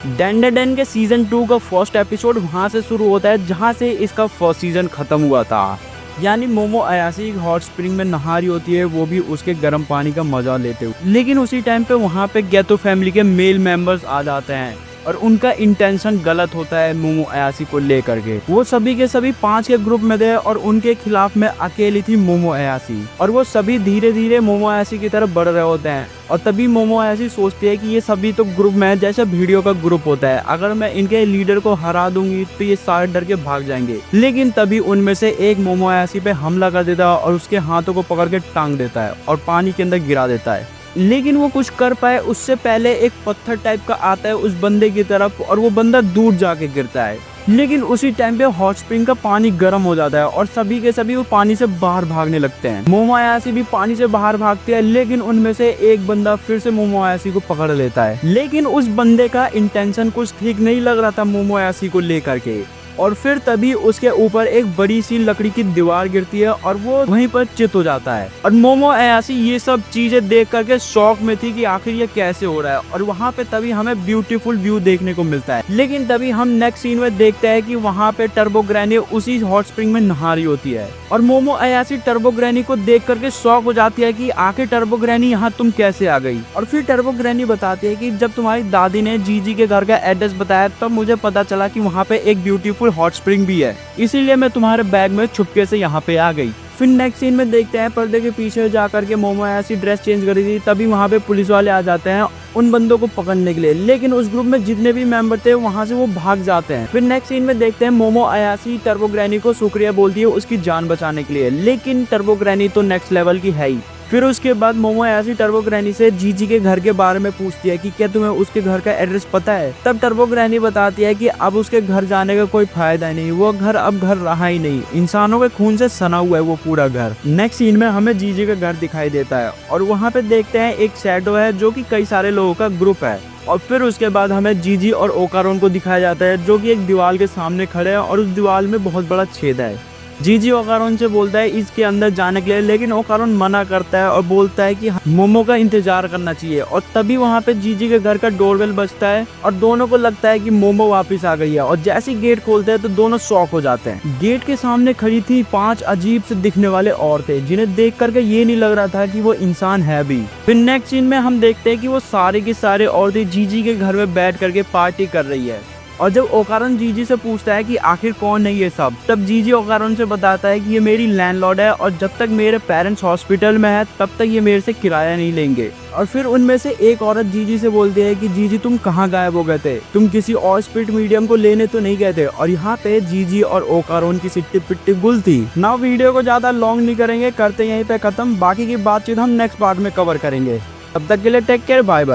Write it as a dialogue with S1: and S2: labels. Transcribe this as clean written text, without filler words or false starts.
S1: डेंडेडेन के सीजन 2 का first episode वहाँ से शुरू होता है जहाँ से इसका फर्स्ट सीजन खत्म हुआ था। यानी मोमो अयाशी हॉट स्प्रिंग में नहा रही होती है, वो भी उसके गर्म पानी का मजा लेते हुए। लेकिन उसी टाइम पे वहाँ पे गेतो फैमिली के मेल मेंबर्स आ जाते हैं और उनका इंटेंशन गलत होता है मोमो अयाशी को लेकर के। वो सभी के सभी 5 के ग्रुप में थे और उनके खिलाफ में अकेली थी मोमो अयाशी, और वो सभी धीरे धीरे मोमो अयाशी की तरफ बढ़ रहे होते हैं। और तभी मोमो अयाशी सोचती है कि ये सभी तो ग्रुप में है, जैसे वीडियो का ग्रुप होता है, अगर मैं इनके लीडर को हरा दूंगी तो ये सारे डर के भाग जाएंगे। लेकिन तभी उनमें से एक मोमो अयाशी पे हमला कर देता है और उसके हाथों को पकड़ के टांग देता है और पानी के अंदर गिरा देता है। लेकिन वो कुछ कर पाए उससे पहले एक पत्थर टाइप का आता है उस बंदे की तरफ और वो बंदा दूर जाके गिरता है। लेकिन उसी टाइम पे हॉट स्प्रिंग का पानी गर्म हो जाता है और सभी के सभी वो पानी से बाहर भागने लगते हैं। मोमो अयाशी भी पानी से बाहर भागती है, लेकिन उनमें से एक बंदा फिर से मोमो अयाशी को पकड़ लेता है। लेकिन उस बंदे का इंटेंशन कुछ ठीक नहीं लग रहा था मोमो अयाशी को लेकर के, और फिर तभी उसके ऊपर एक बड़ी सी लकड़ी की दीवार गिरती है और वो वहीं पर चित हो जाता है। और मोमो अयाशी ये सब चीजें देख करके शॉक में थी कि आखिर ये कैसे हो रहा है। और वहाँ पे तभी हमें ब्यूटीफुल व्यू देखने को मिलता है। लेकिन तभी हम नेक्स्ट सीन में देखते हैं कि वहाँ पे टर्बो ग्रैनी उसी हॉट स्प्रिंग में नहा रही होती है और मोमो अयाशी टर्बो ग्रैनी को देख करके शॉक हो जाती है कि आखिर टर्बो ग्रैनी यहाँ तुम कैसे आ गई। और फिर टर्बो ग्रैनी बताती है कि जब तुम्हारी दादी ने जीजी के घर का एड्रेस बताया तब मुझे पता चला कि वहाँ पे एक ब्यूटीफुल हॉट स्प्रिंग भी है, इसीलिए मैं तुम्हारे बैग में छुपके से यहाँ पे आ गई। फिर नेक्स्ट सीन में देखते हैं पर्दे के पीछे जाकर के मोमो अयाशी ड्रेस चेंज करी थी, तभी वहाँ पे पुलिस वाले आ जाते हैं उन बंदों को पकड़ने के लिए। लेकिन उस ग्रुप में जितने भी मेंबर थे वहाँ से वो भाग जाते हैं। फिर नेक्स्ट सीन में देखते हैं मोमो अयाशी टर्बो ग्रैनी को शुक्रिया बोलती है उसकी जान बचाने के लिए, लेकिन टर्बो ग्रैनी तो नेक्स्ट लेवल की है ही। फिर उसके बाद मोमो अयाशी टर्बो ग्रैनी से जीजी के घर के बारे में पूछती है कि क्या तुम्हें उसके घर का एड्रेस पता है। तब टर्बो ग्रैनी बताती है कि अब उसके घर जाने का कोई फायदा नहीं, वो घर अब घर रहा ही नहीं, इंसानों के खून से सना हुआ है वो पूरा घर। नेक्स्ट सीन में हमें जीजी का घर दिखाई देता है और वहाँ पे देखते हैं एक शैडो है जो कि कई सारे लोगों का ग्रुप है। और फिर उसके बाद हमें जीजी और ओकारोन को दिखाया जाता है जो कि एक दीवार के सामने खड़े हैं और उस दीवार में बहुत बड़ा छेद है। जीजी ओकारोन से बोलता है इसके अंदर जाने के लिए, लेकिन ओकारोन मना करता है और बोलता है कि मोमो का इंतजार करना चाहिए। और तभी वहाँ पे जीजी के घर का डोरबेल बजता है और दोनों को लगता है कि मोमो वापस आ गई है। और जैसे ही गेट खोलते हैं तो दोनों शॉक हो जाते हैं। गेट के सामने खड़ी थी 5 अजीब से दिखने वाले औरतें जिन्हें देख करके ये नहीं लग रहा था कि वो इंसान है भी। फिर नेक्स्ट सीन में हम देखते हैं कि वो सारे की सारे औरतें जीजी के घर में बैठ करके पार्टी कर रही है। और जब ओकारोन जीजी से पूछता है कि आखिर कौन है ये सब, तब जीजी ओकारोन से बताता है कि ये मेरी लैंडलॉर्ड है और जब तक मेरे पेरेंट्स हॉस्पिटल में है तब तक ये मेरे से किराया नहीं लेंगे। और फिर उनमें से एक औरत जीजी से बोलती है कि जीजी तुम कहाँ गायब हो गए थे, तुम किसी और स्पिरिट मीडियम को लेने तो नहीं गए थे। और यहाँ पे जीजी और ओकारोन की सिट्टी पिट्टी गुल थी। ना वीडियो को ज्यादा लॉन्ग नहीं करेंगे, करते यहीं पे खत्म, बाकी की बातचीत हम नेक्स्ट पार्ट में कवर करेंगे। तब तक के लिए टेक केयर, बाय बाय।